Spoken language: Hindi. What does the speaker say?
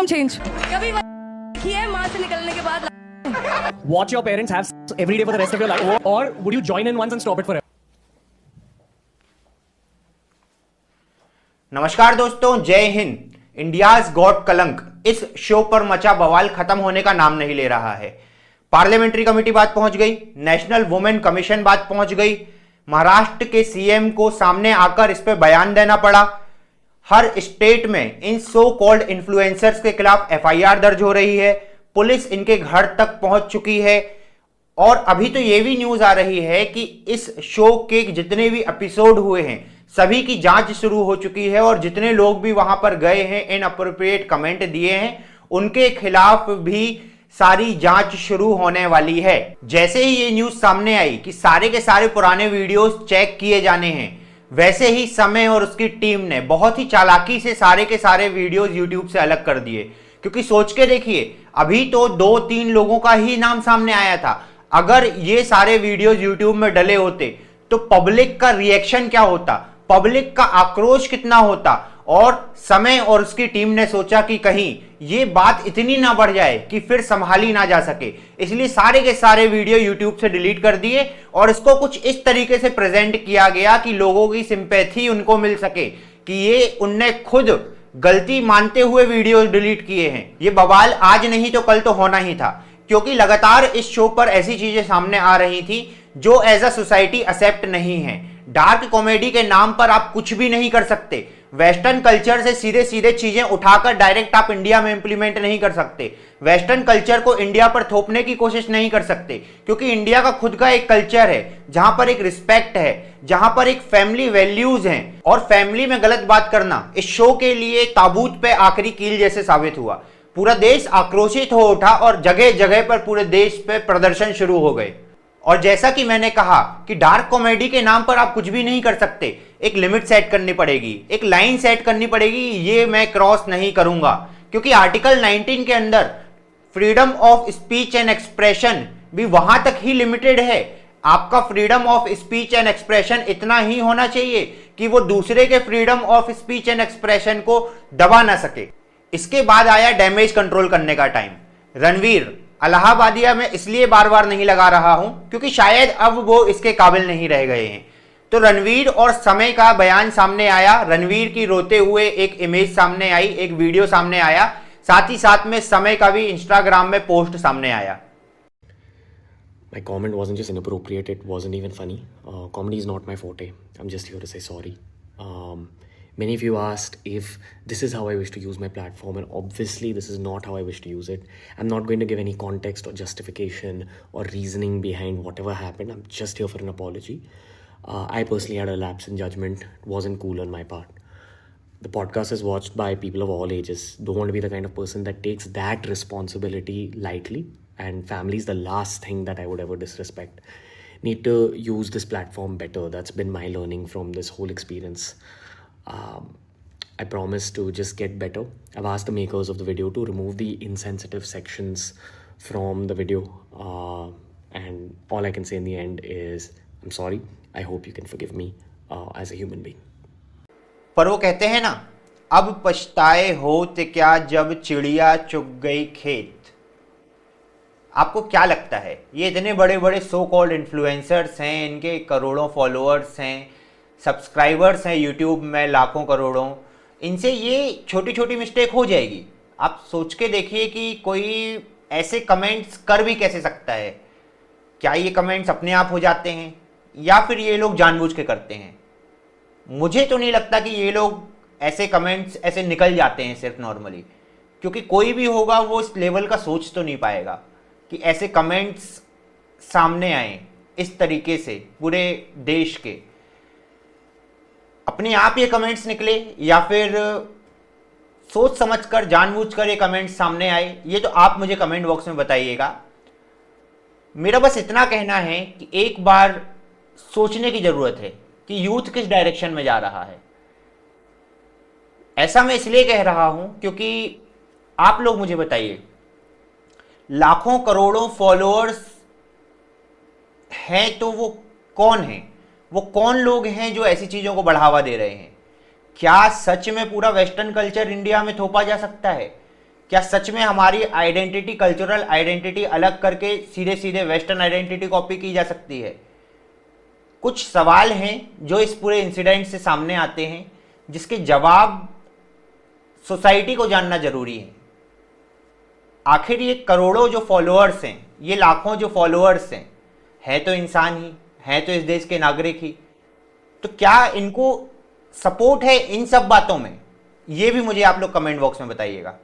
Maximum change. कभी किया माँ से निकलने के बाद what your parents have every day for the rest of your life, or would you join in once and stop it forever? नमस्कार दोस्तों, जय हिंद। इंडियाज गॉट कलंक इस शो पर मचा बवाल खत्म होने का नाम नहीं ले रहा है। पार्लियामेंट्री कमेटी बात पहुंच गई, नेशनल वुमेन कमीशन बात पहुंच गई, महाराष्ट्र के सीएम को सामने आकर इस पर बयान देना पड़ा। हर स्टेट में इन सो कॉल्ड इन्फ्लुएंसर्स के खिलाफ एफआईआर दर्ज हो रही है, पुलिस इनके घर तक पहुंच चुकी है। और अभी तो ये भी न्यूज आ रही है कि इस शो के जितने भी एपिसोड हुए हैं सभी की जांच शुरू हो चुकी है, और जितने लोग भी वहां पर गए हैं, इनअप्रोप्रिएट कमेंट दिए हैं, उनके खिलाफ भी सारी जांच शुरू होने वाली है। जैसे ही ये न्यूज सामने आई कि सारे के सारे पुराने वीडियोस चेक किए जाने हैं, वैसे ही समय और उसकी टीम ने बहुत ही चालाकी से सारे के सारे वीडियोस यूट्यूब से अलग कर दिए। क्योंकि सोच के देखिए, अभी तो 2-3 लोगों का ही नाम सामने आया था। अगर ये सारे वीडियोस यूट्यूब में डले होते तो पब्लिक का रिएक्शन क्या होता, पब्लिक का आक्रोश कितना होता। और समय और उसकी टीम ने सोचा कि कहीं ये बात इतनी ना बढ़ जाए कि फिर संभाली ना जा सके, इसलिए सारे के सारे वीडियो यूट्यूब से डिलीट कर दिए और इसको कुछ इस तरीके से प्रेजेंट किया गया कि लोगों की सिंपैथी उनको मिल सके कि ये उनने खुद गलती मानते हुए वीडियो डिलीट किए हैं। ये बवाल आज नहीं तो कल तो होना ही था, क्योंकि लगातार इस शो पर ऐसी चीजें सामने आ रही थी जो एज अ सोसाइटी एक्सेप्ट नहीं है। डार्क कॉमेडी के नाम पर आप कुछ भी नहीं कर सकते। वेस्टर्न कल्चर से सीधे सीधे चीजें उठाकर डायरेक्ट आप इंडिया में इंप्लीमेंट नहीं कर सकते। वेस्टर्न कल्चर को इंडिया पर थोपने की कोशिश नहीं कर सकते, क्योंकि इंडिया का खुद का एक कल्चर है जहां पर एक रिस्पेक्ट है, जहां पर एक फैमिली वैल्यूज हैं। और फैमिली में गलत बात करना इस शो के लिए ताबूत पे आखिरी कील जैसे साबित हुआ। पूरा देश आक्रोशित हो उठा और जगह जगह पर पूरे देश पे प्रदर्शन शुरू हो गए। और जैसा कि मैंने कहा कि डार्क कॉमेडी के नाम पर आप कुछ भी नहीं कर सकते। एक लिमिट सेट करनी पड़ेगी, एक लाइन सेट करनी पड़ेगी, ये मैं क्रॉस नहीं करूंगा। क्योंकि आर्टिकल 19 के अंदर freedom of speech and expression भी वहां तक ही लिमिटेड है। आपका freedom of speech and expression इतना ही होना चाहिए कि वो दूसरे के freedom of speech and expression को दबा ना सके। इसके बाद आया डैमेज कंट्रोल करने का टाइम। रणवीर इलाहाबादिया में इसलिए बार बार नहीं लगा रहा हूं क्योंकि शायद अब वो इसके काबिल नहीं रह गए हैं। तो रणवीर और समय का बयान सामने आया, रणवीर की रोते हुए एक इमेज सामने आई, एक वीडियो सामने आया, साथ ही साथ में समय का भी इंस्टाग्राम में पोस्ट सामने आया। My comment wasn't just inappropriate, it wasn't even funny. Comedy is not my forte. I'm just here to say sorry. Many of you asked if this is how I wish to use my platform, and obviously this is not how I wish to use it. I'm not going to give any context or justification or reasoning behind whatever happened. I'm just here for an apology. I personally had a lapse in judgment. It wasn't cool on my part. The podcast is watched by people of all ages. Don't want to be the kind of person that takes that responsibility lightly, and family is the last thing that I would ever disrespect. Need to use this platform better. That's been my learning from this whole experience. I promise to just get better. I've asked the makers of the video to remove the insensitive sections from the video, and all I can say in the end is I'm sorry. I hope you can forgive me as a human being. पर वो कहते हैं ना, अब पछताए होते क्या जब चिड़िया चुग गई खेत। आपको क्या लगता है, ये इतने बड़े बड़े सो कॉल्ड इन्फ्लुएंसर्स हैं, इनके करोड़ों फॉलोअर्स हैं, सब्सक्राइबर्स हैं यूट्यूब में लाखों करोड़ों, इनसे ये छोटी छोटी मिस्टेक हो जाएगी? आप सोच के देखिए कि कोई ऐसे कमेंट्स कर भी कैसे सकता है। क्या ये कमेंट्स अपने आप हो जाते हैं या फिर ये लोग जानबूझ के करते हैं? मुझे तो नहीं लगता कि ये लोग ऐसे कमेंट्स ऐसे निकल जाते हैं सिर्फ नॉर्मली, क्योंकि कोई भी होगा वो इस लेवल का सोच तो नहीं पाएगा कि ऐसे कमेंट्स सामने आए इस तरीके से पूरे देश के। अपने आप ये कमेंट्स निकले या फिर सोच समझकर जानबूझकर ये कमेंट्स सामने आए, ये तो आप मुझे कमेंट बॉक्स में बताइएगा। मेरा बस इतना कहना है कि एक बार सोचने की जरूरत है कि यूथ किस डायरेक्शन में जा रहा है। ऐसा मैं इसलिए कह रहा हूं क्योंकि आप लोग मुझे बताइए, लाखों करोड़ों फॉलोअर्स हैं तो वो कौन हैं? वो कौन लोग हैं जो ऐसी चीजों को बढ़ावा दे रहे हैं? क्या सच में पूरा वेस्टर्न कल्चर इंडिया में थोपा जा सकता है? क्या सच में हमारी आइडेंटिटी, कल्चरल आइडेंटिटी अलग करके सीधे सीधे वेस्टर्न आइडेंटिटी कॉपी की जा सकती है? कुछ सवाल हैं जो इस पूरे इंसिडेंट से सामने आते हैं, जिसके जवाब सोसाइटी को जानना जरूरी है। आखिर ये करोड़ों जो फॉलोअर्स हैं, ये लाखों जो फॉलोअर्स हैं, है तो इंसान ही, है तो इस देश के नागरिक ही, तो क्या इनको सपोर्ट है इन सब बातों में? ये भी मुझे आप लोग कमेंट बॉक्स में बताइएगा।